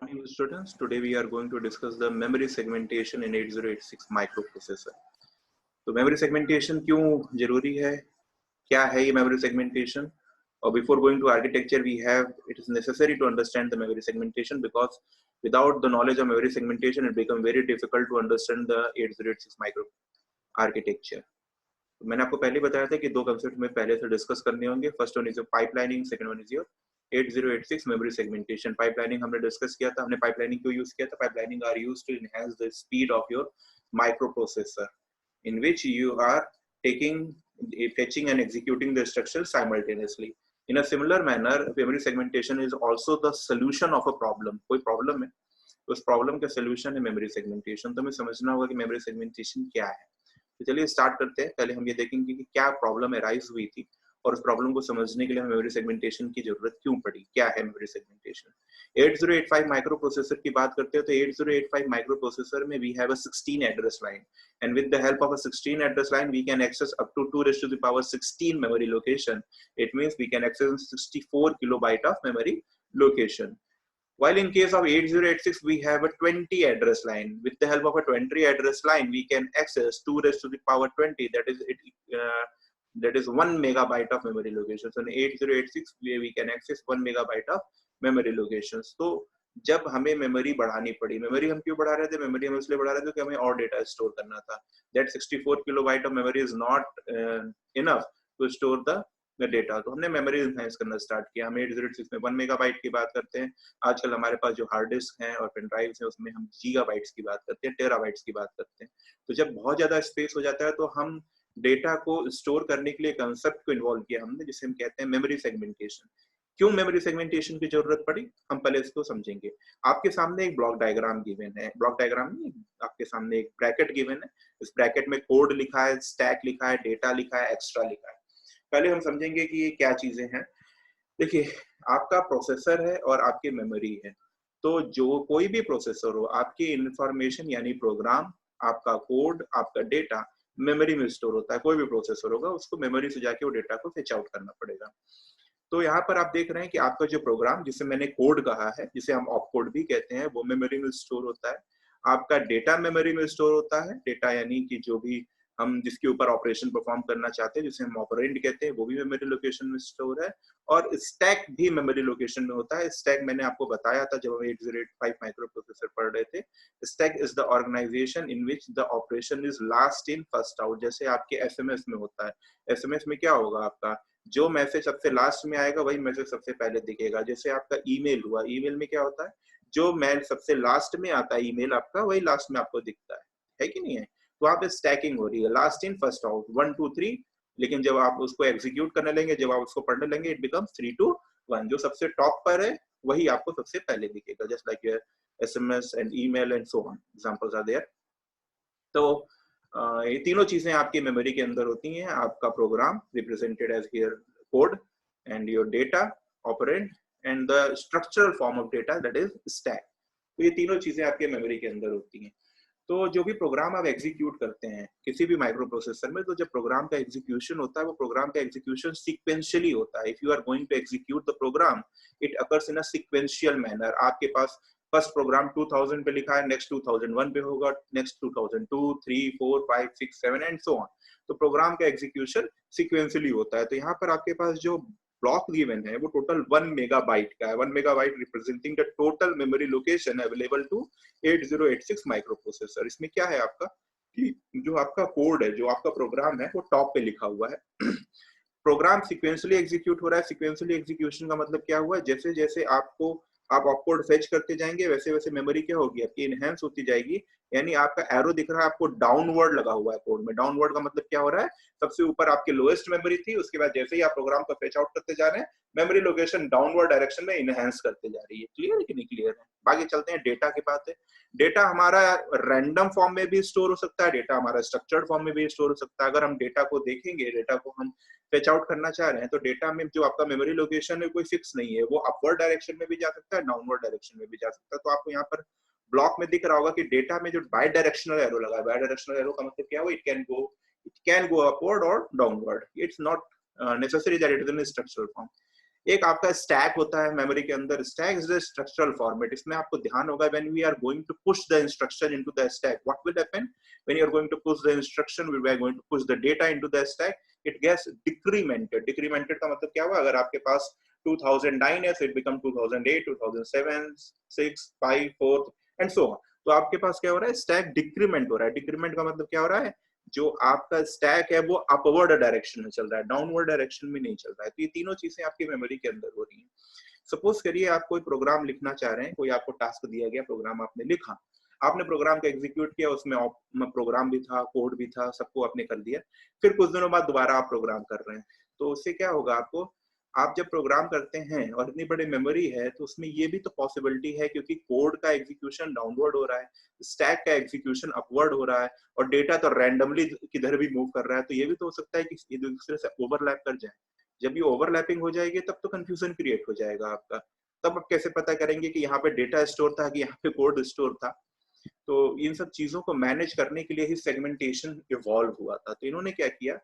morning, students. Today we are going to discuss the memory segmentation in 8086 microprocessor. तो memory segmentation क्यों जरूरी है, क्या है ये memory segmentation? Or before going to architecture, it is necessary to understand the memory segmentation because without the knowledge of memory segmentation, it becomes very difficult to understand the 8086 micro architecture. तो मैंने आपको पहले बताया था कि दो concept में पहले से डिस्कस करने होंगे. First one is your pipelining, second one is your 8086 memory segmentation. Pipelining हमने डिस्कस किया था. हमने पाइपलाइनिंग क्यों यूज किया था? Pipelining are used to enhance the speed of your microprocessor in which you are fetching and executing the instruction simultaneously. In a similar manner, memory segmentation is also the solution of a problem. कोई problem है, उस problem का solution है memory segmentation. तो हमें समझना होगा कि मेमोरी सेगमेंटेशन क्या है. तो चलिए स्टार्ट करते हैं. पहले हम ये देखेंगे कि क्या प्रॉब्लम अराइज हुई थी और उस प्रॉब्लम को समझने के लिए हमें मेमोरी सेगमेंटेशन की जरूरत क्यों पड़ी. क्या है मेमोरी सेगमेंटेशन? 8085 माइक्रो प्रोसेसर की बात करते हैं तो 8085 माइक्रो प्रोसेसर में we have a 16 address line and with the help of a 16 address line we can access up to 2⁻16 memory location. It means we can access 64 kilobyte of memory location. While in case of 8086, we have a 20 address line. With the help of a 20 address line, we can access 2⁻20. That is 1 megabyte of memory locations. So in 8086, we can access 1 megabyte of memory locations. तो जब हमें memory बढ़ानी पड़ी, memory हम क्यों बढ़ा रहे थे? मेमोरी हम इसलिए बढ़ा रहे थे कि हमें और डेटा स्टोर करना था. That 64 kilobyte of memory is not enough to store the data. तो हमने मेमोरी एनहांस करना स्टार्ट किया. हम 8086 में 1 मेगाबाइट की बात करते हैं. आजकल हमारे पास जो हार्ड डिस्क हैं और पेन ड्राइव्स हैं उसमें हम गीगाबाइट्स की बात करते हैं, टेराबाइट्स की बात करते हैं. तो जब बहुत ज्यादा स्पेस हो जाता है तो हम डेटा को स्टोर करने के लिए कंसेप्ट को इन्वॉल्व किया हमने, जिसे हम कहते हैं मेमोरी सेगमेंटेशन. क्यों मेमोरी सेगमेंटेशन की जरूरत पड़ी, हम पहले इसको समझेंगे. आपके सामने एक ब्लॉक डायग्राम गिवन है. ब्लॉक डायग्राम नहीं, आपके सामने एक ब्रैकेट गिवन है. इस ब्रैकेट में कोड लिखा है, स्टैक लिखा है, डेटा लिखा है, एक्स्ट्रा लिखा है. पहले हम समझेंगे कि ये क्या चीजें हैं. देखिए, आपका प्रोसेसर है और आपकी मेमोरी है. तो जो कोई भी प्रोसेसर हो, आपकी इंफॉर्मेशन यानी प्रोग्राम, आपका कोड, आपका डेटा मेमोरी में स्टोर होता है. कोई भी प्रोसेसर होगा उसको मेमोरी से जाके वो डेटा को फेच आउट करना पड़ेगा. तो यहाँ पर आप देख रहे हैं कि आपका जो प्रोग्राम, जिसे मैंने कोड कहा है, जिसे हम ऑप कोड भी कहते हैं, वो मेमोरी में स्टोर होता है. आपका डेटा मेमोरी में स्टोर होता है. डेटा यानी कि जो भी हम जिसके ऊपर ऑपरेशन परफॉर्म करना चाहते हैं, जिसे हम ऑपरेंड कहते हैं, वो भी मेमोरी लोकेशन में स्टोर है. और स्टैक भी मेमोरी लोकेशन में होता है. स्टैक मैंने आपको बताया था जब हम 8085 माइक्रो प्रोसेसर पढ़ रहे थे. Stack is the organisation in which the operation is last in first out. जैसे आपके एसएमएस में होता है. एसएमएस में क्या होगा, आपका जो मैसेज सबसे लास्ट में आएगा वही मैसेज सबसे पहले दिखेगा. जैसे आपका ईमेल हुआ, ईमेल में क्या होता है, जो मेल सबसे लास्ट में आता है ईमेल आपका, वही लास्ट में आपको दिखता है कि नहीं है. तो वहां पे स्टैकिंग हो रही है, लास्ट इन फर्स्ट आउट, 1 2 3. लेकिन जब आप उसको एग्जीक्यूट करने लेंगे, जब आप उसको पढ़ने लेंगे, इट बिकम्स 3 2 1. जो सबसे टॉप पर है वही आपको सबसे पहले दिखेगा. Just like your SMS and email and so on, examples are there. तो ये तीनों चीजें आपकी मेमोरी के अंदर होती हैं. आपका program represented as here code and your data operand and the structural form of data that is stack. तो ये तीनों चीजें आपके मेमोरी के अंदर होती हैं. तो जो भी प्रोग्राम आप एग्जीक्यूट करते हैं किसी भी माइक्रो प्रोसेसर में, तो जब प्रोग्राम का एग्जीक्यूशन होता है, वो प्रोग्राम का एग्जीक्यूशन सीक्वेंशियली होता है. If you are going to execute the program, it occurs in a sequential manner. आपके पास फर्स्ट प्रोग्राम 2000 पे लिखा है, नेक्स्ट 2001 पे होगा, नेक्स्ट 2002, 3, 4, 5, 6, 7 एंड सो ऑन. तो प्रोग्राम का एग्जीक्यूशन सीक्वेंशियली होता है. तो यहाँ पर आपके पास जो ब्लॉक गिवन है वो टोटल 1 मेगाबाइट का है. 1 megabyte representing the total memory location available to 8086 microprocessor. इसमें क्या है आपका कि जो आपका कोड है, जो आपका प्रोग्राम है, वो टॉप पे लिखा हुआ है. प्रोग्राम सीक्वेंशियली एग्जीक्यूट हो रहा है. सीक्वेंशियली एग्जीक्यूशन का मतलब क्या हुआ, जैसे जैसे आप ऑपकोड फेच करते जाएंगे, वैसे वैसे मेमोरी क्या होगी आपकी, इनहेंस होती जाएगी. यानी आपका एरो दिख रहा है आपको डाउनवर्ड लगा हुआ है कोड में. डाउनवर्ड का मतलब क्या हो रहा है, सबसे ऊपर आपकी लोएस्ट मेमोरी थी, उसके बाद जैसे ही आप प्रोग्राम को फेच आउट करते जा रहे हैं, मेमोरी लोकेशन डाउनवर्ड डायरेक्शन में इनहेंस करते जा रही है. क्लियर है कि नहीं क्लियर है? बाकी चलते हैं डेटा की बात है. डेटा हमारा रैंडम फॉर्म में भी स्टोर हो सकता है, डेटा हमारा स्ट्रक्चर्ड फॉर्म में भी स्टोर हो सकता है. अगर हम डेटा को देखेंगे, डेटा को हम फेच आउट करना चाह रहे हैं, तो डेटा में जो आपका मेमोरी लोकेशन है कोई फिक्स नहीं है. वो अपवर्ड डायरेक्शन में भी जा सकता है, डाउनवर्ड डायरेक्शन में भी जा सकता है. तो आपको यहाँ पर ब्लॉक में दिख रहा होगा कि डेटा में जो बाय डायरेक्शनल एरो लगा है. बाय डायरेक्शनल एरो का मतलब क्या हुआ, इट कैन गो अपवर्ड और downward. It's not necessary that it is in structural form. एक आपका स्टैक होता है मेमोरी के अंदर। Stack is the structural format. इसमें आपको ध्यान होगा when we are going to push the instruction into the stack, what will happen when you are going to push the instruction, we are going to push the data into the stack, it gets डिक्रीमेंटेड। डिक्रीमेंटेड का मतलब क्या हुआ, अगर आपके पास 2009 है, so it become 2008, 2007, 6, 5, 4 and so on. तो आपके पास क्या हो रहा है, स्टैक डिक्रीमेंट हो रहा है। डिक्रीमेंट का मतलब क्या हो रहा है, जो आपका स्टैक है वो अपवर्ड डायरेक्शन में चल रहा है, डाउनवर्ड डायरेक्शन में नहीं चल रहा है। तो ये तीनों चीजें आपकी मेमोरी के अंदर हो रही हैं। सपोज करिए आप कोई प्रोग्राम लिखना चाह रहे हैं, कोई आपको टास्क दिया गया, प्रोग्राम आपने लिखा, आपने प्रोग्राम को एग्जीक्यूट किया, उसमें प्रोग्राम भी था, कोड भी था, सबको आपने कर दिया। फिर कुछ दिनों बाद दोबारा आप प्रोग्राम कर रहे हैं, तो उससे क्या होगा आपको, आप जब प्रोग्राम करते हैं और इतनी बड़ी मेमोरी है, तो उसमें ये भी तो पॉसिबिलिटी है, क्योंकि कोड का एग्जीक्यूशन डाउनवर्ड हो रहा है, स्टैक का एग्जीक्यूशन अपवर्ड हो रहा है, और डेटा तो रैंडमली किधर भी मूव कर रहा है, तो ये भी तो हो सकता है कि ये दूसरे से ओवरलैप कर जाए। जब ये ओवरलैपिंग हो जाएगी तब तो कंफ्यूजन क्रिएट हो जाएगा आपका। तब आप कैसे पता करेंगे कि यहाँ पे डेटा स्टोर था कि यहाँ पे कोड स्टोर था। तो इन सब चीजों को मैनेज करने के लिए ही सेगमेंटेशन इवॉल्व हुआ था। तो इन्होंने क्या किया,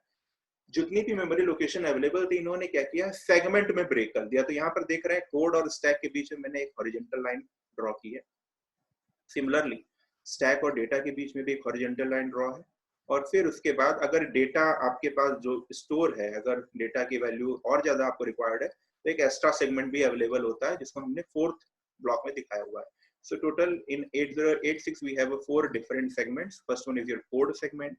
जितनी भी मेमोरी लोकेशन अवेलेबल थी, इन्होंने क्या किया, सेगमेंट में ब्रेक कर दिया। तो यहाँ पर देख रहे हैं कोड और स्टैक के बीच में मैंने एक हॉरिजॉन्टल लाइन ड्रॉ की है। सिमिलरली स्टैक और डेटा के बीच में भी एक हॉरिजॉन्टल लाइन ड्रॉ है। और फिर उसके बाद अगर डेटा आपके पास जो स्टोर है, अगर डेटा की वैल्यू और ज्यादा आपको रिक्वायर्ड है, तो एक एक्स्ट्रा सेगमेंट भी अवेलेबल होता है, जिसको हमने फोर्थ ब्लॉक में दिखाया हुआ है। So total in 8086 we have 4 different segments. First one is your code segment,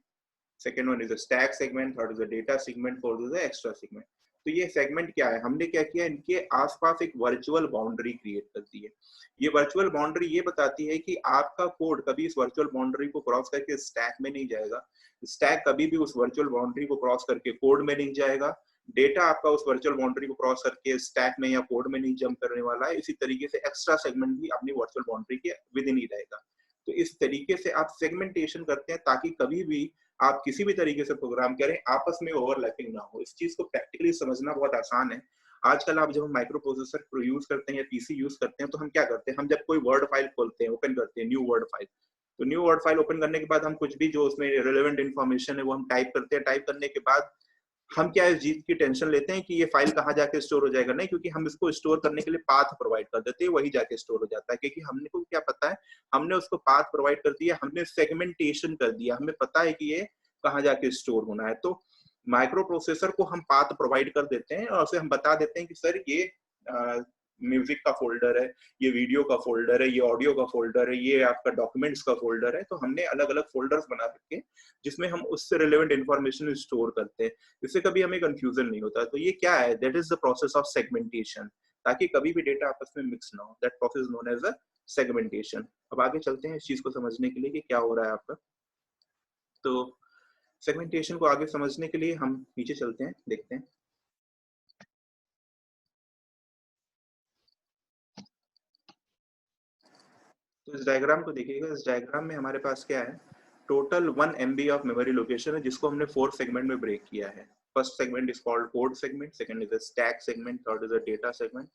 second one is a stack segment, third is a data segment, fourth is a extra segment. तो ये segment क्या है, हमने क्या किया, इनके आसपास एक वर्चुअल बाउंड्री क्रिएट कर दी है। ये वर्चुअल बाउंड्री ये बताती है कि आपका कोड कभी इस वर्चुअल बाउंड्री को क्रॉस करके स्टैक में नहीं जाएगा, स्टैक कभी भी उस वर्चुअल बाउंड्री को क्रॉस करके कोड में नहीं जाएगा, डेटा आपका उस वर्चुअल बाउंड्री को क्रॉस करके स्टैक में या कोड में नहीं जंप करने वाला है। इसी तरीके से एक्स्ट्रा सेगमेंट भी अपनी वर्चुअल बाउंड्री के विद इन ही रहेगा। तो इस तरीके से आप सेगमेंटेशन करते हैं ताकि कभी भी आप किसी भी तरीके से प्रोग्राम करें, आपस में ओवरलैपिंग ना हो। इस चीज को प्रैक्टिकली समझना बहुत आसान है। आजकल आप जब हम माइक्रो प्रोसेसर यूज करते हैं या पीसी यूज करते हैं, तो हम क्या करते हैं, हम जब कोई वर्ड फाइल खोलते हैं, ओपन करते हैं न्यू वर्ड फाइल, तो न्यू वर्ड फाइल ओपन करने के बाद हम कुछ भी जो उसमें रिलेवेंट इन्फॉर्मेशन है वो हम टाइप करते हैं। टाइप करने के बाद हम क्या इस चीज की टेंशन लेते हैं कि ये फाइल कहाँ जाके स्टोर हो जाएगा, नहीं, क्योंकि हम इसको स्टोर करने के लिए पाथ प्रोवाइड कर देते हैं, वही जाके स्टोर हो जाता है। क्योंकि हमने को क्या पता है, हमने उसको पाथ प्रोवाइड कर दिया, हमने सेगमेंटेशन कर दिया, हमें पता है कि ये कहाँ जाके स्टोर होना है। तो माइक्रो प्रोसेसर को हम पाथ प्रोवाइड कर देते हैं और उसे हम बता देते हैं कि सर ये म्यूजिक का फोल्डर है, ये वीडियो का फोल्डर है, ये ऑडियो का फोल्डर है, ये आपका डॉक्यूमेंट्स का फोल्डर है। तो हमने अलग अलग फोल्डर्स बना रखे जिसमें हम उससे रिलेवेंट इन्फॉर्मेशन स्टोर करते हैं, इससे कभी हमें कंफ्यूजन नहीं होता। तो ये क्या है, that is the process of segmentation, ताकि कभी भी डेटा आपस में मिक्स ना हो। That process known as a segmentation. अब आगे चलते हैं इस चीज को समझने के लिए कि क्या हो रहा है आपका। तो सेगमेंटेशन को आगे समझने के लिए हम नीचे चलते हैं, देखते हैं। तो इस डायग्राम को देखिएगा। इस डायग्राम में हमारे पास क्या है, total 1 MB of memory location है, जिसको हमने 4 सेगमेंट में ब्रेक किया है। First segment is called code segment, second is a stack segment, third is a data segment,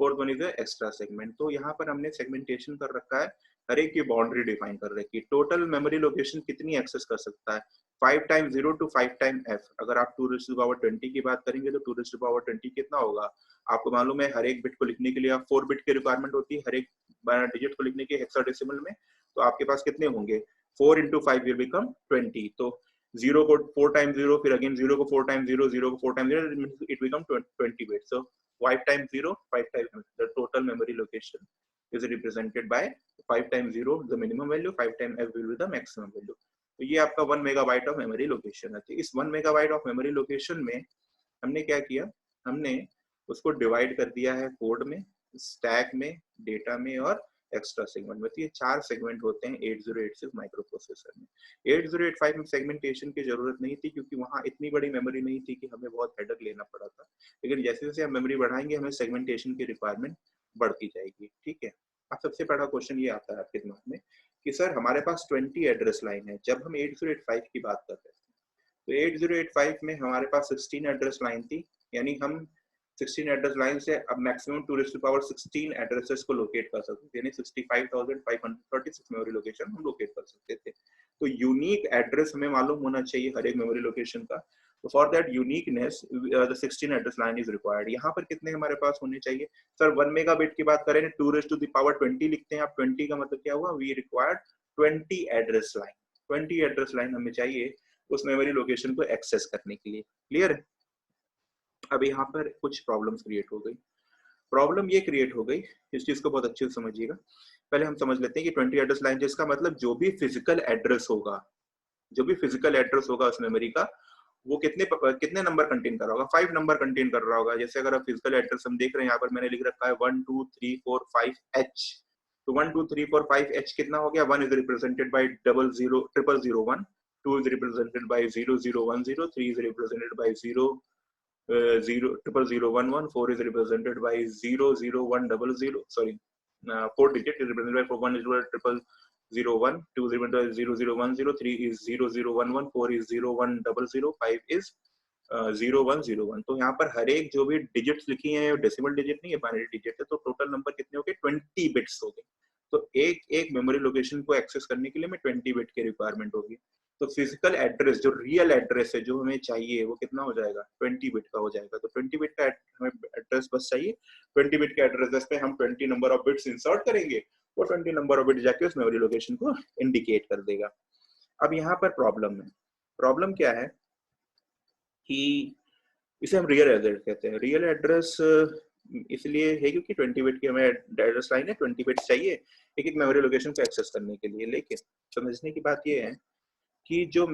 fourth one is a extra segment. तो यहाँ पर हमने सेगमेंटेशन कर रखा है, हर एक की बाउंड्री डिफाइन कर रखी है। टोटल मेमोरी लोकेशन कितनी एक्सेस कर सकता है, 5 टाइम 0 टू 5 टाइम f। अगर आप 2⁻20 की बात करेंगे तो 2⁻20 कितना होगा, आपको मालूम है हर एक बिट को लिखने के लिए आप 4 बिट की रिक्वायरमेंट होती है, हर एक डिजिट को लिखने के हेक्साडेसिमल में। तो आपके पास कितने होंगे, 4 into 5 will become 20। तो 0 को 4 टाइम 0, फिर अगेन 0 को 4 टाइम 0, 0 को 4 time 0, it become 20 bits। So 5 times 0, 5 times the total memory location is represented by 5 times 0 the minimum value, 5 times f will be the maximum value। तो ये आपका 1 megabyte of memory location है। तो इस 1 megabyte of memory location में हमने क्या किया, हमने उसको डिवाइड कर दिया है कोड में, स्टैक में, डेटा में और एक्स्ट्रा सेगमेंट में। तो ये 4 सेगमेंट होते हैं 8086 माइक्रो प्रोसेसर में। 8085 में सेगमेंटेशन की जरूरत नहीं थी, क्योंकि वहां इतनी बड़ी मेमोरी नहीं थी कि हमें बहुत हेडेक लेना पड़ा था। लेकिन जैसे जैसे हम मेमोरी बढ़ाएंगे, हमें सेगमेंटेशन की रिक्वायरमेंट बढ़ती जाएगी। ठीक है। अब सबसे बड़ा क्वेश्चन ये आता है आपके दिमाग में कि सर हमारे पास 20 एड्रेस लाइन है, जब हम 8085 की बात कर रहे थे तो 8085 में हमारे पास 16 एड्रेस लाइन थी, यानी हम 16 एड्रेस लाइन से अब मैक्सिमम 2⁻16 एड्रेसेस को लोकेट कर सकते थे, यानी 65,536 मेमोरी लोकेशन हम लोकेट कर सकते थे। तो यूनिक एड्रेस हमें मालूम होना चाहिए हर एक मेमोरी लोकेशन का। तो for that uniqueness the 16 address line is required. यहाँ पर कितने हमारे पास होने चाहिए सर? 1 मेगाबिट की बात करें 2⁻20 लिखते हैं आप। 20 का मतलब क्या हुआ? We required 20 address line. 20 address line हमें चाहिए उस मेमोरी लोकेशन को एक्सेस करने के लिए। क्लियर है? अब यहाँ पर कुछ प्रॉब्लम्स क्रिएट हो गई। प्रॉब्लम ये क्रिएट हो गई, इस चीज को बहुत अच्छे से समझिएगा। पहले हम समझ लेते हैं कि 20 एड्रेस लाइन, जिसका मतलब जो भी फिजिकल एड्रेस होगा, जो भी फिजिकल एड्रेस होगा उस मेमोरी का, वो कितने नंबर कंटेन कर रहा होगा? 5 नंबर कंटेन कर रहा होगा। जैसे अगर आप फिजिकल एड्रेस हम देख रहे हैं, यहाँ पर मैंने लिख रखा है 1 2 3 4 5 H। तो 1 2 3 4 5 H कितना हो गया? 1 is represented by 0001, 2 is represented by 0010, 3 is represented by 00011, 4 is represented by 00100, sorry, 4 digit is represented by 1 is 0001, 2 is represented by 0010, 3 is 0011, 4 is 0100, 5 is 0101। तो यहाँ पर हर एक जो भी डिजिट्स लिखी हैं डेसिमल डिजिट नहीं है, बाइनरी डिजिट है। तो टोटल नंबर कितने हो गए? 20 बिट्स हो गए। तो एक मेमोरी लोकेशन को एक्सेस करने के लिए हमें 20 बिट की रिक्वायरमेंट होगी। तो फिजिकल एड्रेस, जो रियल एड्रेस है जो हमें चाहिए, वो कितना हो जाएगा? 20 बिट का हो जाएगा। तो 20 बिट का हमें एड्रेस बस चाहिए। 20 बिट के एड्रेस पे हम 20 नंबर ऑफ बिट्स इंसर्ट करेंगे, वो 20 नंबर ऑफ बिट जाके उस मेमोरी लोकेशन को इंडिकेट कर देगा। अब यहाँ पर प्रॉब्लम है। प्रॉब्लम क्या है कि इसे हम रियल एड्रेस कहते हैं। रियल एड्रेस इसलिए है क्योंकि 20 बिट की हमें एड्रेस लाइन है, 20 बिट चाहिए एक मेमोरी लोकेशन को एक्सेस करने के लिए। लेकिन समझने की बात यह है कि जो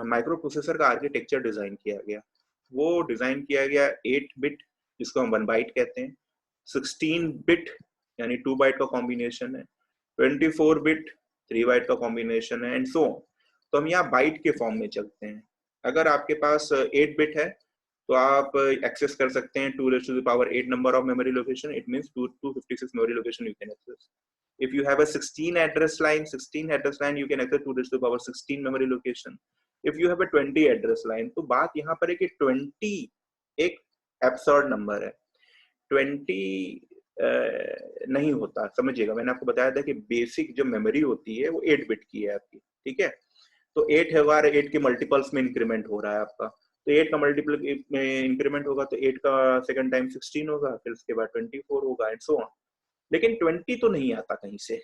माइक्रो प्रोसेसर का आर्किटेक्चर डिजाइन किया गया, वो डिजाइन किया गया 8 बिट, जिसको हम 1 बाइट कहते हैं, 16 बिट यानी 2 बाइट का कॉम्बिनेशन है, 24 बिट 3 बाइट का कॉम्बिनेशन है, एंड सो ऑन। तो हम यहाँ बाइट के फॉर्म में चलते हैं। अगर आपके पास 8 बिट है तो आप एक्सेस कर सकते हैं 2⁸ number of memory location. It means 256 memory location you can access. If you have a 16 address line, you can access 2⁻16 memory location. If you have a 20 address line, तो बात यहाँ पर है कि 20 एक absurd नंबर है। 20 नहीं होता, समझिएगा। मैंने आपको बताया था कि बेसिक जो मेमोरी होती है वो 8 बिट की है आपकी, ठीक है? तो 8 है, 8 के मल्टीपल्स में इंक्रीमेंट हो रहा है आपका। तो 8 का मल्टीपल में इंक्रीमेंट होगा तो 8 का सेकंड टाइम 16 होगा, फिर उसके बाद 24 होगा, एंड सो ऑन। लेकिन 20 तो नहीं आता कहीं से।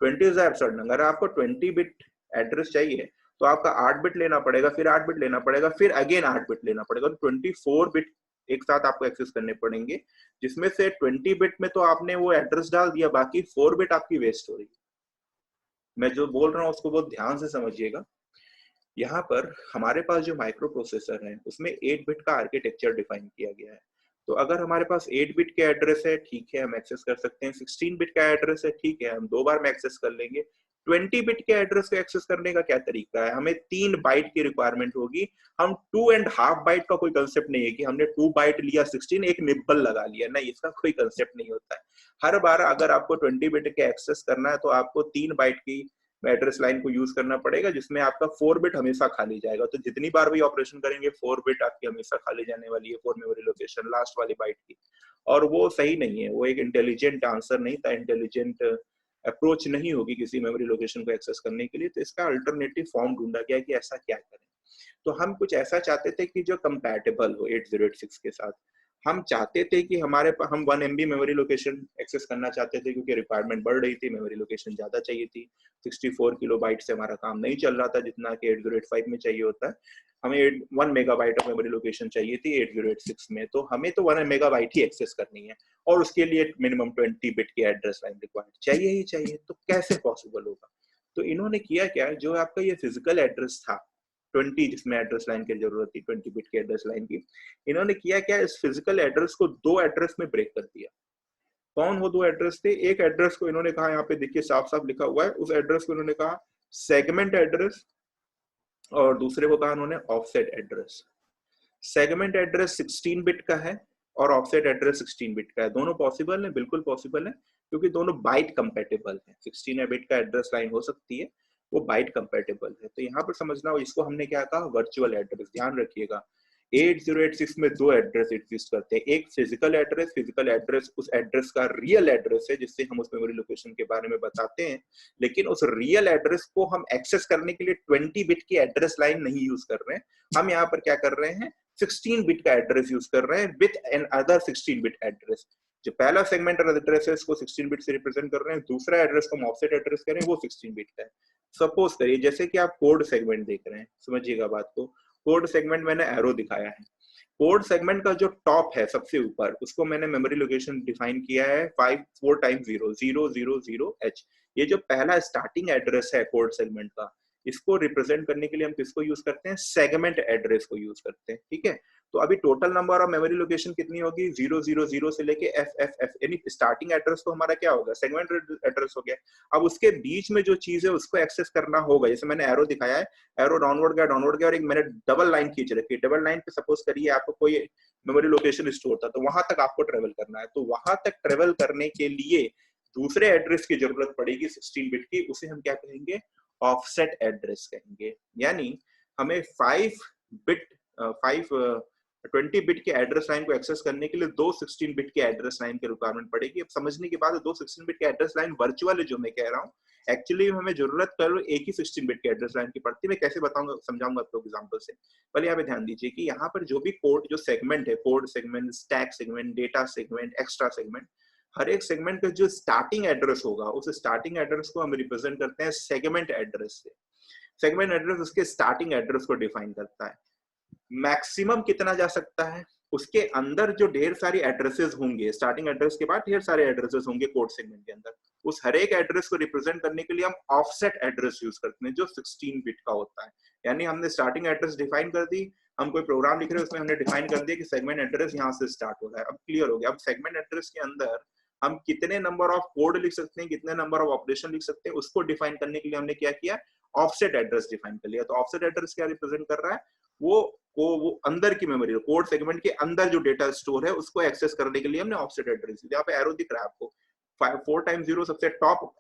20 इज एब्सर्ड नंबर। अगर आपको 20 बिट एड्रेस चाहिए तो आपका 8 बिट लेना पड़ेगा, फिर 8 बिट लेना पड़ेगा, फिर अगेन 8 बिट लेना पड़ेगा। तो 24 बिट एक साथ आपको एक्सेस करने पड़ेंगे, जिसमें से 20 बिट में तो आपने वो एड्रेस डाल दिया, बाकी 4 बिट आपकी वेस्ट हो रही है। मैं जो बोल रहा हूँ उसको बहुत ध्यान से समझिएगा। यहाँ पर हमारे पास जो माइक्रो प्रोसेसर है उसमें 8 बिट का आर्किटेक्चर डिफाइन किया गया है। तो अगर हमारे पास 8 बिट के एड्रेस है, ठीक है, हम एक्सेस कर सकते हैं। 16 बिट का एड्रेस है, ठीक है, हम 2 बार में एक्सेस कर लेंगे। 20 बिट के एड्रेस को एक्सेस करने का क्या तरीका है? हमें 3 बाइट की रिक्वायरमेंट होगी। हम 2.5 बाइट का कोई कंसेप्ट नहीं है कि हमने 2 बाइट लिया 16 एक निब्बल लगा लिया, नहीं, इसका कोई कंसेप्ट नहीं होता है। हर बार अगर आपको 20 बिट के एक्सेस करना है तो आपको 3 बाइट की एड्रेस लाइन को यूज करना पड़ेगा, जिसमें आपका 4 बिट हमेशा खाली जाएगा। तो जितनी बार भी ऑपरेशन करेंगे 4 बिट आपकी हमेशा खाली जाने वाली है, 4 मेमोरी लोकेशन लास्ट वाली बाइट की। और वो सही नहीं है, वो एक इंटेलिजेंट आंसर नहीं था, इंटेलिजेंट अप्रोच नहीं होगी किसी मेमोरी लोकेशन को एक्सेस करने के लिए। तो इसका अल्टरनेटिव फॉर्म ढूंढा गया कि ऐसा क्या करें। तो हम कुछ ऐसा चाहते थे कि जो कंपैटिबल हो 8086 के साथ। हम चाहते थे कि हम 1 MB मेमोरी लोकेशन एक्सेस करना चाहते थे, क्योंकि रिक्वायरमेंट बढ़ रही थी, मेमोरी लोकेशन ज्यादा चाहिए थी। 64 किलोबाइट से हमारा काम नहीं चल रहा था जितना कि 8085 में चाहिए होता है। हमें 1 मेगाबाइट ऑफ मेमोरी लोकेशन चाहिए थी 8086 में। तो हमें तो 1 मेगाबाइट ही एक्सेस करनी है, और उसके लिए मिनिमम 20 बिट की एड्रेस लाइन रिक्वायर्ड चाहिए ही चाहिए। तो कैसे पॉसिबल होगा? तो इन्होंने किया क्या, जो आपका ये फिजिकल एड्रेस था 20, जिसमें एड्रेस लाइन की जरूरत थी 20 बिट की एड्रेस लाइन की, इन्होंने किया क्या, इस फिजिकल एड्रेस को 2 एड्रेस में ब्रेक कर दिया। कौन वो 2 एड्रेस थे? एक एड्रेस को इन्होंने कहा, यहाँ पे देखिए साफ साफ लिखा हुआ है, उस एड्रेस को इन्होंने कहा सेगमेंट एड्रेस, और दूसरे को कहा उन्होंने offset address. Segment address 16 bit का है और ऑफसेट एड्रेस 16 बिट का है। दोनों पॉसिबल है, बिल्कुल पॉसिबल है, क्योंकि दोनों बाइट कंपैटिबल है। 16 बिट का एड्रेस लाइन हो सकती है, वो बाइट कंपैटिबल है। तो यहाँ पर समझना, इसको हमने क्या कहा, वर्चुअल एड्रेस। ध्यान रखिएगा, 8086 में दो एड्रेस एग्जिस्ट करते हैं, एक फिजिकल एड्रेस उस एड्रेस का रियल एड्रेस है जिससे हम उस मेमोरी लोकेशन के बारे में बताते हैं, लेकिन उस रियल एड्रेस को हम एक्सेस करने के लिए 20 बिट की एड्रेस लाइन नहीं यूज कर रहे हैं, हम यहाँ पर क्या कर रहे हैं 16 बिट का एड्रेस यूज कर रहे हैं with an other 16 bit address. जो पहला सेगमेंट एड्रेस है उसको 16 बिट से रिप्रेजेंट कर रहे हैं, दूसरा एड्रेस को हम ऑफसेट एड्रेस करें वो 16 बिट का है। सपोज करिए जैसे कि आप कोड सेगमेंट देख रहे हैं, समझिएगा बात को, कोड सेगमेंट मैंने एरो दिखाया है, कोड सेगमेंट का जो टॉप है सबसे ऊपर उसको मैंने मेमोरी लोकेशन डिफाइन किया है 4 टाइम्स 0 ये जो पहला स्टार्टिंग एड्रेस है कोड सेगमेंट का, इसको रिप्रेजेंट करने के लिए हम किसको यूज करते हैं, सेगमेंट एड्रेस को यूज करते हैं, ठीक है। तो अभी total number of memory location कितनी होगी 000 से लेके FFF, यानी स्टार्टिंग एड्रेस तो हमारा क्या होगा सेगमेंट एड्रेस हो गया। अब उसके बीच में जो चीज है उसको एक्सेस करना होगा, जैसे मैंने एरो दिखाया है, एरो डाउनवर्ड गया और एक मैंने डबल लाइन खींच रखी है, डबल लाइन पे सपोज करिए आपको कोई मेमोरी लोकेशन स्टोर था तो वहां तक आपको ट्रेवल करना है, तो वहां तक ट्रेवल करने के लिए दूसरे एड्रेस की जरूरत पड़ेगी 16 बिट की, उसे हम क्या कहेंगे ऑफसेट एड्रेस कहेंगे। यानी हमें 20 बिट के एड्रेस लाइन को एक्सेस करने के लिए दो 16 बिट के एड्रेस लाइन की रिक्वायरमेंट पड़ेगी। अब समझने के बाद दो 16 बिट के एड्रेस लाइन वर्चुअल है जो मैं कह रहा हूँ, एक्चुअली हमें जरूरत कर एक ही 16 बिट के एड्रेस लाइन की पड़ती है। मैं कैसे बताऊंगा समझाऊंगा आपको एग्जांपल से। पहले यहाँ पे ध्यान दीजिए कि यहाँ पर जो भी कोड जो सेगमेंट है, code segment, stack segment, data segment, extra segment, हर एक सेगमेंट का जो स्टार्टिंग एड्रेस होगा उस स्टार्टिंग एड्रेस को हम रिप्रेजेंट करते हैं सेगमेंट एड्रेस से। सेगमेंट एड्रेस उसके स्टार्टिंग एड्रेस को डिफाइन करता है, मैक्सिमम कितना जा सकता है, उसके अंदर जो ढेर सारी एड्रेसेस होंगे, स्टार्टिंग एड्रेस के बाद ढेर सारे एड्रेसेस होंगे कोड सेगमेंट के अंदर, उस हर एक एड्रेस को रिप्रेजेंट करने के लिए हम ऑफसेट एड्रेस यूज करते हैं जो 16 बिट का होता है। यानी हमने स्टार्टिंग एड्रेस डिफाइन कर दी, हम कोई प्रोग्राम लिख रहे हैं उसमें हमने डिफाइन कर दिया कि सेगमेंट एड्रेस यहाँ से स्टार्ट हो रहा है। अब क्लियर हो गया। अब सेगमेंट एड्रेस के अंदर हम कितने नंबर ऑफ कोड लिख सकते हैं, कितने नंबर ऑफ ऑपरेशन लिख सकते हैं, उसको डिफाइन करने के लिए हमने क्या किया, ऑफसेट एड्रेस डिफाइन कर लिया। तो ऑफसेट एड्रेस क्या रिप्रेजेंट कर रहा है, वो अंदर की मेमोरी, कोड सेगमेंट के अंदर जो डेटा स्टोर है उसको एक्सेस करने के लिए हमने ऑफसेट एड्रेस, यहाँ पे एरो दिख रहा है आपको 4 टाइम्स 0 सबसे टॉप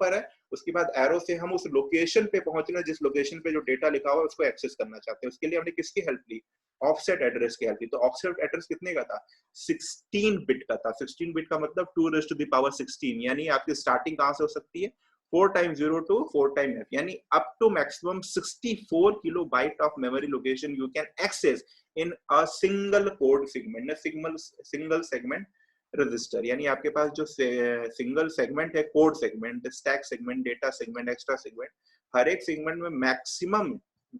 पर है, उसके बाद एरो से हम उस लोकेशन पे पहुंचना जिस लोकेशन पे जो डेटा लिखा हुआ है उसको एक्सेस करना चाहते हैं। उसके लिए हमने किसकी हेल्प ली, ऑफसेट एड्रेस की हेल्प ली। तो ऑफसेट एड्रेस कितने का था, 16 बिट का था। 16 बिट का मतलब 2 raised to the power 16, यानी आपकी स्टार्टिंग कहां से हो सकती है 4 टाइम्स 0 to 4 टाइम f, यानी up to maximum 64 kilobyte of memory location you can access in a single code segment, single segment register. यानी आपके पास जो सिंगल सेगमेंट है, code segment, stack segment, data segment, extra segment, हर एक segment में maximum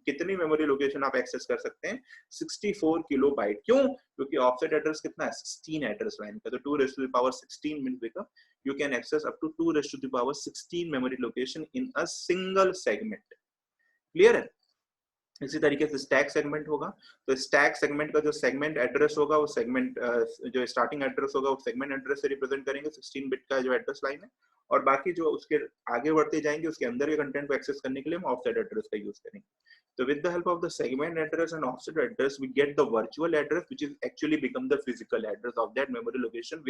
कितनी मेमोरी लोकेशन आप एक्सेस कर सकते हैं, 64 किलोबाइट। क्यों, क्योंकि ऑफसेट एड्रेस कितना है 16 एड्रेस लाइन का, तो 2 raised to the power 16 means become you can access up to 2 raised to the power 16 memory location in a single segment। Clear है। इसी तरीके से स्टैक सेगमेंट होगा, तो स्टैक सेगमेंट का जो सेगमेंट एड्रेस होगा वो सेगमेंट जो स्टार्टिंग एड्रेस होगा वो सेगमेंट एड्रेस से रिप्रेजेंट करेंगे 16 बिट का जो एड्रेस लाइन है, और बाकी जो उसके आगे बढ़ते जाएंगे उसके अंदर के कंटेंट को एक्सेस करने के लिए हम ऑफसेट एड्रेस का यूज करेंगे। So with the help of the segment address and offset address, we get the virtual address, which is actually become the physical address of that memory location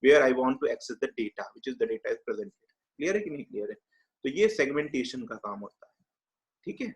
where I want to access the data, which is the data is presented। Clear है कि नहीं clear है। तो ये segmentation का काम होता है, ठीक है।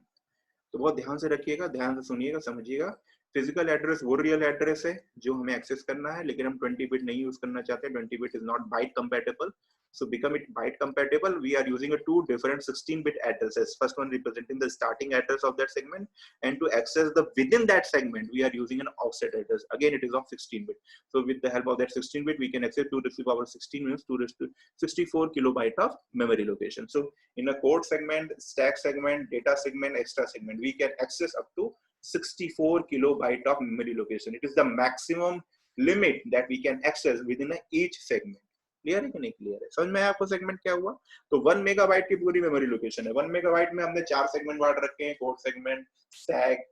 तो बहुत ध्यान से रखिएगा, ध्यान से सुनिएगा, समझिएगा। फिजिकल एड्रेस वो रियल एड्रेस है जो हमें एक्सेस करना है, लेकिन हम 20 बिट नहीं यूज करना चाहते। 20 bit is not byte compatible, so become it byte compatible, we are using a two different 16-bit addresses, first one representing the starting address of that segment, and to access the within that segment we are using an offset address, again it is of 16-bit। so with the help of that 16-bit we can access 2 raised to the power 16 means 2 raised to 64 kilobyte of memory location। so in a code segment, stack segment, data segment, extra segment, we can access up to 64 kilobyte of memory location। it is the maximum limit that we can access within each segment। Clear है कि नहीं clear है, समझ में आया आपको segment क्या हुआ। तो 1 मेगाबाइट की पूरी मेमोरी लोकेशन है। 1 मेगाबाइट में हमने 4 सेगमेंट बांट रखे हैं, code segment, stack,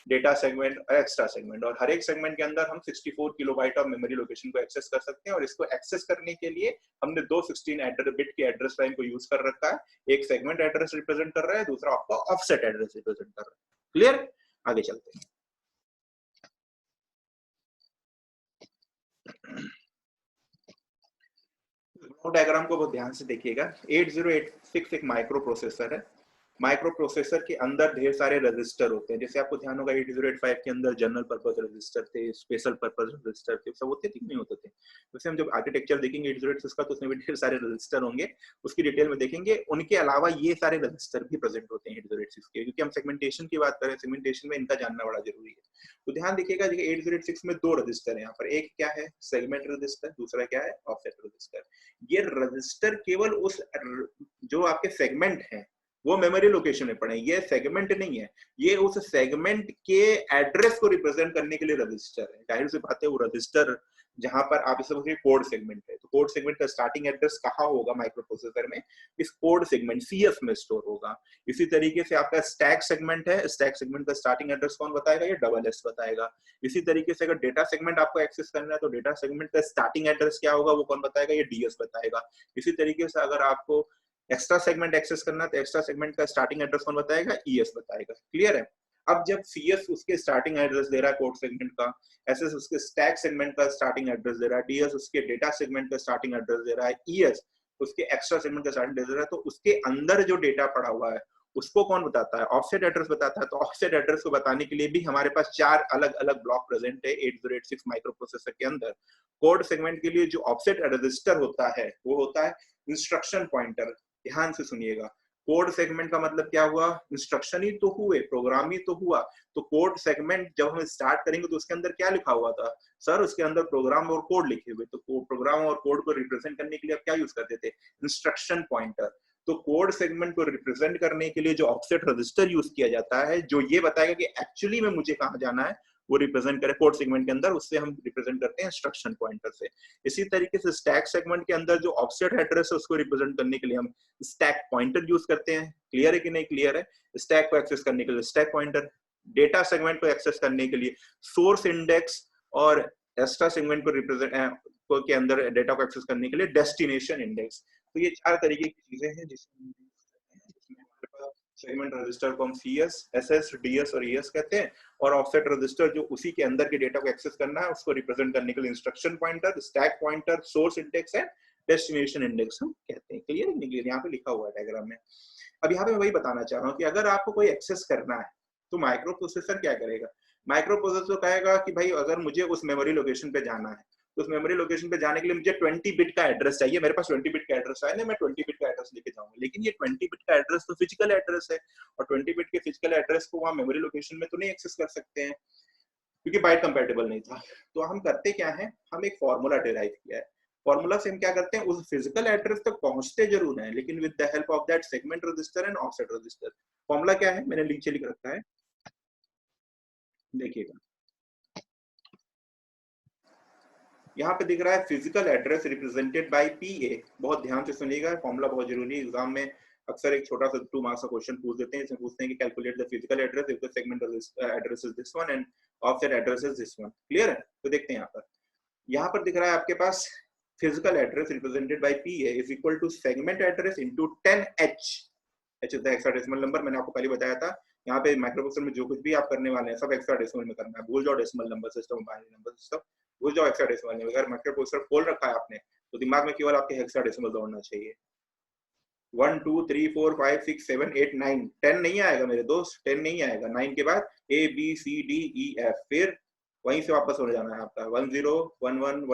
data segment और एक्स्ट्रा सेगमेंट, और हर एक सेगमेंट के अंदर हम 64 किलोबाइट ऑफ मेमोरी लोकेशन को एक्सेस कर सकते हैं। और इसको एक्सेस करने के लिए हमने दो 16 बिट के एड्रेस लाइन को यूज कर रखा है, एक सेगमेंट एड्रेस रिप्रेजेंट कर रहा है, दूसरा आपका ऑफसेट एड्रेस रिप्रेजेंट कर रहा है। क्लियर, आगे चलते हैं। डायग्राम को बहुत ध्यान से देखिएगा। 8086 एक माइक्रो प्रोसेसर है। माइक्रो प्रोसेसर के अंदर ढेर सारे रजिस्टर होते हैं, जैसे आपको ध्यान होगा 8085 के अंदर जनरल पर्पस रजिस्टर थे, स्पेशल पर्पस रजिस्टर थे, सब होते थे कि नहीं होते थे। वैसे हम जब आर्किटेक्चर देखेंगे 8086 का तो उसमें भी ढेर सारे रजिस्टर होंगे, उसकी डिटेल में देखेंगे। उनके अलावा ये सारे रजिस्टर भी प्रेजेंट होते हैं 8086 के, क्योंकि हम सेगमेंटेशन की बात करें, सेगमेंटेशन में इनका जानना बड़ा जरूरी है। तो ध्यान देखिएगा 8086 में दो रजिस्टर है यहाँ पर, एक क्या है सेगमेंट रजिस्टर, दूसरा क्या है ऑफसेट रजिस्टर। ये रजिस्टर केवल उस जो आपके सेगमेंट है वो मेमोरी लोकेशन में पड़े, ये सेगमेंट नहीं है, ये उस सेगमेंट के एड्रेस को रिप्रेजेंट करने के लिए रजिस्टर है। जाहिर सी बात है वो रजिस्टर जहां पर आप इसे बोलिए कोड सेगमेंट है, तो कोड सेगमेंट का स्टार्टिंग एड्रेस कहाँ होगा माइक्रो प्रोसेसर में, इस कोड सेगमेंट सीएस में स्टोर होगा। इसी तरीके से आपका स्टैक सेगमेंट है, स्टैक सेगमेंट का स्टार्टिंग एड्रेस कौन बताएगा, ये डबल एस बताएगा। इसी तरीके से अगर डेटा सेगमेंट आपको एक्सेस करना है तो डेटा सेगमेंट का स्टार्टिंग एड्रेस क्या होगा वो कौन बताएगा, ये डीएस बताएगा। इसी तरीके से अगर आपको एक्स्ट्रा सेगमेंट एक्सेस करना है तो एक्स्ट्रा सेगमेंट का स्टार्टिंग एड्रेस कौन बताएगा, ईएस बताएगा। क्लियर है। अब जब सीएस उसके स्टार्टिंग एड्रेस दे रहा है कोड सेगमेंट का, एसएस उसके स्टैक सेगमेंट का स्टार्टिंग एड्रेस दे रहा है, डीएस उसके डेटा सेगमेंट का स्टार्टिंग एड्रेस दे रहा है, ईएस उसके एक्स्ट्रा सेगमेंट का स्टार्टिंग एड्रेस दे रहा है, तो उसके अंदर जो डेटा पड़ा हुआ है उसको कौन बताता है, ऑफसेट एड्रेस बताता है। तो ऑफसेट एड्रेस को बताने के लिए भी हमारे पास 4 अलग अलग ब्लॉक प्रेजेंट है 8086 माइक्रो प्रोसेसर के अंदर। कोड सेगमेंट के लिए जो ऑफसेट रजिस्टर होता है वो होता है इंस्ट्रक्शन पॉइंटर। ध्यान से सुनिएगा, कोड सेगमेंट का मतलब क्या हुआ, इंस्ट्रक्शन ही तो हुए, प्रोग्राम ही तो हुआ। तो कोड सेगमेंट जब हम स्टार्ट करेंगे तो उसके अंदर क्या लिखा हुआ था, सर उसके अंदर प्रोग्राम और कोड लिखे हुए। तो प्रोग्राम और कोड को रिप्रेजेंट करने के लिए आप क्या यूज करते थे, इंस्ट्रक्शन पॉइंटर। तो कोड सेगमेंट को रिप्रेजेंट करने के लिए जो ऑफसेट रजिस्टर यूज किया जाता है, जो ये बताएगा कि एक्चुअली में मुझे कहाँ जाना है, वो रिप्रेजेंट करे कोड सेगमेंट के अंदर, उससे हम रिप्रेजेंट करते हैं इंस्ट्रक्शन पॉइंटर से। इसी तरीके से स्टैक सेगमेंट के अंदर जो ऑफसेट एड्रेस है उसको रिप्रेजेंट करने के लिए हम स्टैक पॉइंटर यूज करते हैं। क्लियर है कि नहीं क्लियर है। स्टैक को एक्सेस करने के लिए स्टैक पॉइंटर, डेटा सेगमेंट को एक्सेस करने के लिए सोर्स इंडेक्स, और एक्स्ट्रा सेगमेंट को रिप्रेजेंट के अंदर डेटा को एक्सेस करने के लिए डेस्टिनेशन इंडेक्स। तो ये 4 तरीके की चीजें हैं जिसमें सेगमेंट रजिस्टर को हम सीएस, एसएस, डीएस और ईएस कहते हैं, और ऑफसेट रजिस्टर जो उसी के अंदर के डेटा को एक्सेस करना है उसको रिप्रेजेंट करने के लिए instruction pointer, stack pointer, source index and destination index हम कहते हैं। क्लियर है क्लियर, यहाँ पे लिखा हुआ है डायग्राम में। अब यहाँ पे मैं वही बताना चाह रहा हूँ कि अगर आपको कोई एक्सेस करना है तो माइक्रो प्रोसेसर क्या करेगा, माइक्रो प्रोसेसर कहेगा कि भाई अगर मुझे उस मेमोरी लोकेशन पे जाना है तो उस मेमोरी लोकेशन पे जाने के लिए मुझे 20 बिट का एड्रेस चाहिए, मेरे पास 20 बिट का एड्रेस है ना, मैं 20 बिट का एड्रेस लेके जाऊंगा। लेकिन ये 20 बिट का एड्रेस तो फिजिकल एड्रेस है, और 20 बिट के फिजिकल एड्रेस को वहाँ मेमोरी लोकेशन में तो नहीं एक्सेस कर सकते हैं क्योंकि बाइट कंपैटिबल नहीं था। तो हम करते क्या है, हम एक फॉर्मूला डिराइव किया है। फॉर्मूला से हम क्या करते हैं, उस फिजिकल एड्रेस तक पहुंचते जरूर हैं लेकिन with the help of that segment register and offset register. Formula क्या है, मैंने नीचे लिख रखा है, देखिएगा यहाँ पे दिख रहा है फिजिकल एड्रेस रिप्रेजेंटेड बाय पीए। बहुत ध्यान से सुनिएगा, फॉर्मूला बहुत जरूरी है। एग्जाम में अक्सर एक छोटा सा 2 मार्क्स का क्वेश्चन पूछ देते हैं, इसमें पूछते हैं कि calculate the physical address if the segment address is this one and offset address is this one. Clear है। तो देखते हैं यहाँ पर दिख रहा है आपके पास physical address represented by PA is equal to segment address into 10h। h is the hexadecimal number, मैंने आपको पहले बताया था। यहाँ पे माइक्रोप्रोसेसर में जो कुछ भी आप करने वाले हैं सब हेक्साडेसिमल में करना है, भूल जाओ decimal number system, binary number system भूल जाओ, हेक्साडेसिमल में। अगर माइक्रोप्रोसेसर खोल रखा है आपने तो दिमाग में केवल आपके हेक्साडेसिमल दौड़ना चाहिए। 1 2 3 4 5 6 7 8 9 10 नहीं आएगा मेरे दोस्त, 10 नहीं आएगा। 9 के बाद A B C D E F, फिर वहीं से वापस हो जाना है आपका 10 11 12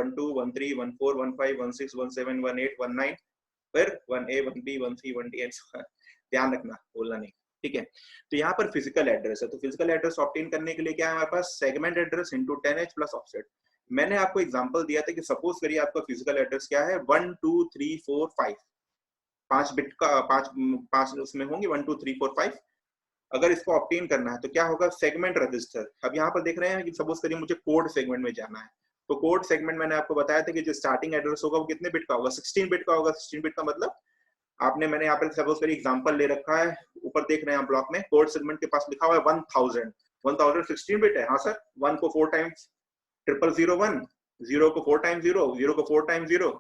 13 14 15 16 17 18 19, फिर 1A 1B 1C 1D and ध्यान रखना बोलना नहीं, ठीक है। तो यहाँ पर फिजिकल एड्रेस है, तो फिजिकल एड्रेस ऑब्टेन करने के लिए क्या है हमारे पास, segment address into 10h plus offset. मैंने आपको एग्जांपल दिया था कि सपोज करिए आपका फिजिकल एड्रेस क्या है 1 2 3 4 5, 5 बिट का 5 उसमें होंगे 1 2 3 4 5। अगर इसको ऑब्टेन करना है तो क्या होगा, सेगमेंट रजिस्टर। अब यहाँ पर देख रहे हैं कि सपोज करिए मुझे कोड सेगमेंट में जाना है, तो कोड सेगमेंट मैंने आपको बताया था कि जो स्टार्टिंग एड्रेस होगा वो कितने बिट का होगा, 16 बिट का होगा। 16 बिट का मतलब आपने, मैंने यहाँ पे सपोज करिए एग्जांपल ले रखा है, ऊपर देख रहे हैं ब्लॉक में कोड सेगमेंट के पास लिखा हुआ है 1000 16 बिट है। हाँ सर, 1 को 4 टाइम्स 0001, 0 को 4 टाइम्स 0, 0 को 4 टाइम्स 0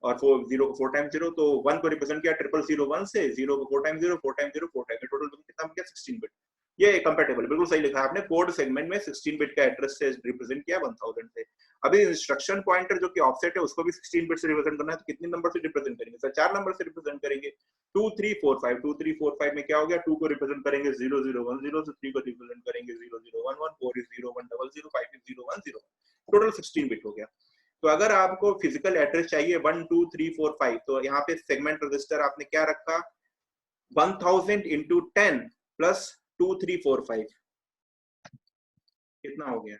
और 0 को 4 टाइम्स 0, तो 1 को रिप्रेजेंट किया 0001 से, 0 को 4 टाइम्स 0, 4 टाइम्स 0 4 टाइम्स, टोटल कितना हो गया 16 बिट। ये कंपैटिबल, बिल्कुल सही लिखा है आपने। कोड सेगमेंट में 16 बिट का एड्रेस से रिप्रेजेंट किया 1000 से। अभी इंस्ट्रक्शन पॉइंटर जो कि ऑफसेट है उसको भी 16 बिट से रिप्रेजेंट करना है, तो कितने नंबर से रिप्रेजेंट करेंगे सर? 4 नंबर से रिप्रेजेंट करेंगे। 2 3 4 5, 2 3 4 5 में क्या हो गया? 2 को रिप्रेजेंट करेंगे 0 0 1 0, तो 3 को रिप्रेजेंट करेंगे 0 0 1 1, 4 is 0 1 0 0, 5 is 0 1 0, टोटल 16 बिट हो गया। तो अगर आपको फिजिकल एड्रेस चाहिए 1 2 3 4 5, तो यहाँ पे सेगमेंट रजिस्टर आपने क्या रखा? 1000 into 10 plus 2 3 4 5, कितना हो गया?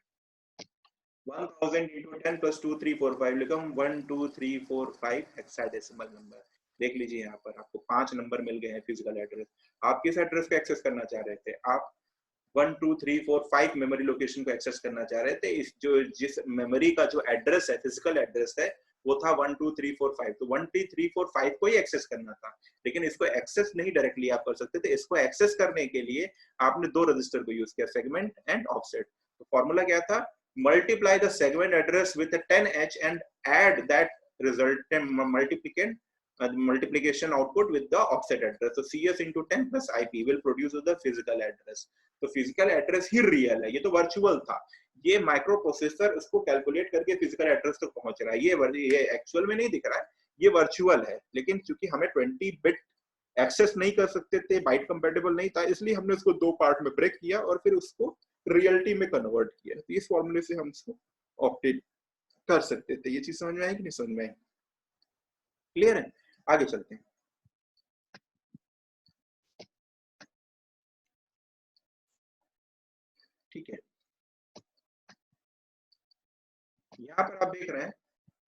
1000 into 10 plus 2 3 4 5 लिखा, 1 2 3 4 5 हेक्साडेसिमल नंबर। देख लीजिए यहाँ पर आपको 5 नंबर मिल गए हैं फिजिकल एड्रेस। आप किस एड्रेस को एक्सेस करना चाह रहे थे? आप 1 2 3 4 5 मेमोरी लोकेशन को एक्सेस करना चाह रहे थे। इस जो जिस मेमोरी का जो एड्रेस है, फिजिकल एड्रेस है, वो था 1 2 3 4 5, तो 1 2 3 4 5 को ही एक्सेस करना था। लेकिन इसको एक्सेस नहीं डायरेक्टली आप कर सकते थे। इसको एक्सेस करने के लिए आपने दो रजिस्टर को यूज किया, सेगमेंट एंड ऑफसेट। तो फॉर्मूला क्या था? Multiply the segment address with 10h and add that resultant multiplication output with the offset address. So CS into 10 plus IP will produce the physical address. तो physical address ही real है, ये तो virtual था। ये micro processor उसको calculate करके physical address तक पहुंच रहा है। ये एक्चुअल में नहीं दिख रहा है, ये वर्चुअल है। लेकिन चूंकि हमें 20 बिट एक्सेस नहीं कर सकते थे, बाइट कंपेटेबल नहीं था, इसलिए हमने उसको दो पार्ट में ब्रेक किया और फिर उसको रियलिटी में कन्वर्ट किया। तो इस फॉर्मूले से हम इसको ऑप्टेट कर सकते थे। ये चीज समझ में आई कि नहीं समझ में आई? क्लियर है? आगे चलते हैं। ठीक है, यहाँ पर आप देख रहे हैं,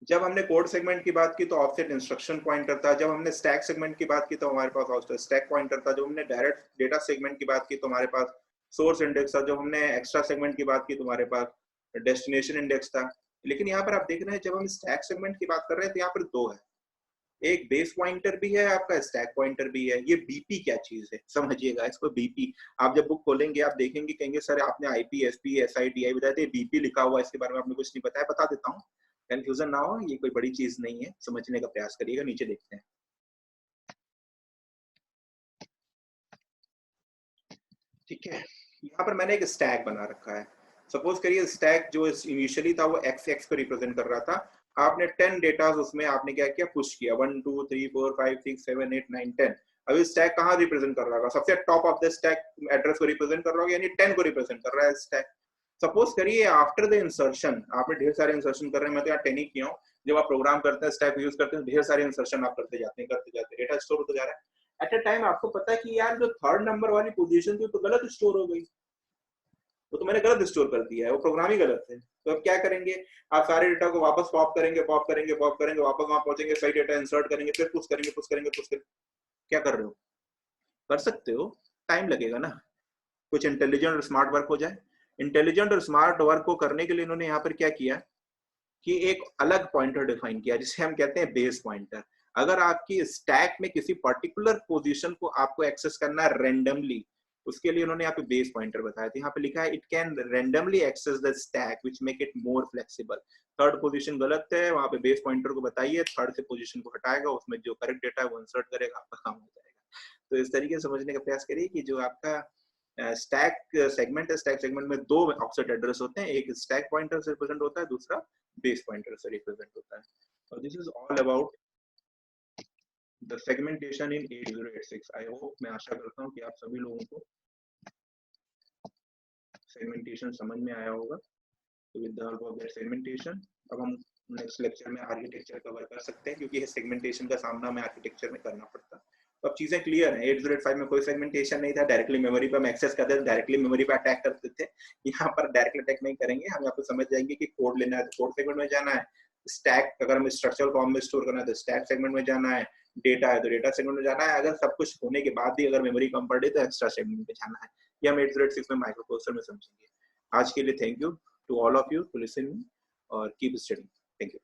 जब हमने कोड सेगमेंट की बात की तो ऑफसेट इंस्ट्रक्शन पॉइंटर था। जब हमने स्टैक सेगमेंट की बात की तो हमारे पास ऑफसेट स्टैक पॉइंटर था। जब हमने डायरेक्ट डेटा सेगमेंट की बात की तो हमारे पास सोर्स इंडेक्स था। जब हमने एक्स्ट्रा सेगमेंट की बात की तो हमारे पास डेस्टिनेशन इंडेक्स था। लेकिन यहाँ पर आप देख रहे हैं, जब हम स्टैक सेगमेंट की बात कर रहे हैं तो यहाँ पर दो है, एक बेस पॉइंटर भी है, आपका स्टैक पॉइंटर भी है। ये बीपी क्या चीज है समझिएगा इसको। बीपी आप जब बुक खोलेंगे आप देखेंगे, कहेंगे सर आपने आईपी एसपी एसआईटीआई बताया थे, बीपी लिखा हुआ, इसके बारे में आपने कुछ नहीं बताया। बता देता हूँ, कंफ्यूजन ना हो, ये कोई बड़ी चीज नहीं है, समझने का प्रयास करिएगा। नीचे देखते हैं, ठीक है। यहाँ पर मैंने एक स्टैक बना रखा है। सपोज करिए स्टैक जो इनिशियली था वो एक्स एक्स को रिप्रेजेंट कर रहा था। आपने 10 डेटा उसमें आपने क्या किया, पुश किया 1 2 3 4 5 6 7 8 9 10। अभी स्टैक कहाँ रिप्रेजेंट कर रहा होगा? सबसे top of the stack address को रिप्रेजेंट कर रहा होगा, यानी 10 को रिप्रेजेंट कर रहा है स्टैक। सपोज करिए आफ्टर द इंसर्शन आपने ढेर सारे इंसर्शन कर रहे हैं, मैं तो यहाँ 10 ही किया हूँ। जब आप प्रोग्राम करते हैं, स्टैक यूज करते हैं, ढेर सारे इंसर्शन आप करते जाते हैं, डेटा स्टोर होता जा रहा है। एट अ टाइम आपको पता है कि यार जो थर्ड नंबर वाली पोजीशन थी तो गलत स्टोर हो गई, वो तो मैंने गलत स्टोर कर दिया है, वो प्रोग्राम ही गलत है। तो अब क्या करेंगे? आप सारे डेटा को वापस पॉप करेंगे, वापस वहां पहुंचेंगे, सही डेटा इंसर्ट करेंगे, फिर पुश करेंगे। क्या कर रहे हो? कर सकते हो, टाइम लगेगा ना। कुछ इंटेलिजेंट और स्मार्ट वर्क हो जाए। इंटेलिजेंट और स्मार्ट वर्क को करने के लिए इन्होंने यहाँ पर क्या किया कि एक अलग पॉइंटर डिफाइन किया, जिसे हम कहते हैं बेस पॉइंटर। अगर आपकी स्टैक में किसी पर्टिकुलर पोजीशन को आपको एक्सेस करना है रेंडमली, उसके लिए उन्होंने यहाँ पे बेस पॉइंटर बताया था। यहाँ पे लिखा है it can randomly access the stack which make it more flexible. Third position गलत है, वहां पे बेस पॉइंटर को बताइए, थर्ड से पोजीशन को हटाएगा, उसमें जो करेक्ट डेटा है वो इंसर्ट करेगा, आपका काम हो जाएगा। तो इस तरीके से समझने का प्रयास करिए कि जो आपका स्टैक सेगमेंट है, स्टैक सेगमेंट में दो ऑफसेट एड्रेस होते हैं, एक स्टैक पॉइंटर से रिप्रेजेंट होता है, दूसरा बेस पॉइंटर से रिप्रेजेंट होता है। और this is all about the segmentation in 8086। I hope, मैं आशा करता हूँ कि आप सभी लोगों को सेगमेंटेशन समझ में आया होगा। तो with the help of that segmentation अब हम नेक्स्ट लेक्चर में आर्किटेक्चर कवर कर सकते हैं, क्योंकि सेगमेंटेशन का सामना हमें आर्किटेक्चर में करना पड़ता है। तो अब चीजें क्लियर हैं। 8085 में कोई सेगमेंटेशन नहीं था, डायरेक्टली मेमोरी पर हम एक्सेस करते थे, डायरेक्टली मेमोरी पर अटैक करते थे। यहाँ पर डायरेक्टली अटैक नहीं करेंगे, हम यहाँ पे समझ जाएंगे कि कोड लेना है तो कोड सेगमेंट में जाना है, स्टैक अगर हमें स्ट्रक्चरल फॉर्म में स्टोर करना है तो स्टैक सेगमेंट में जाना है, डेटा है तो डेटा सेगमेंट में जाना है, अगर सब कुछ होने के बाद भी अगर मेमोरी कम पड़ रही तो एक्स्ट्रा सेगमेंट में जाना है। ये हम 8086 में माइक्रो प्रोसेसर में समझेंगे। आज के लिए thank you to all of you to listen और कीप स्टडिंग। Thank you.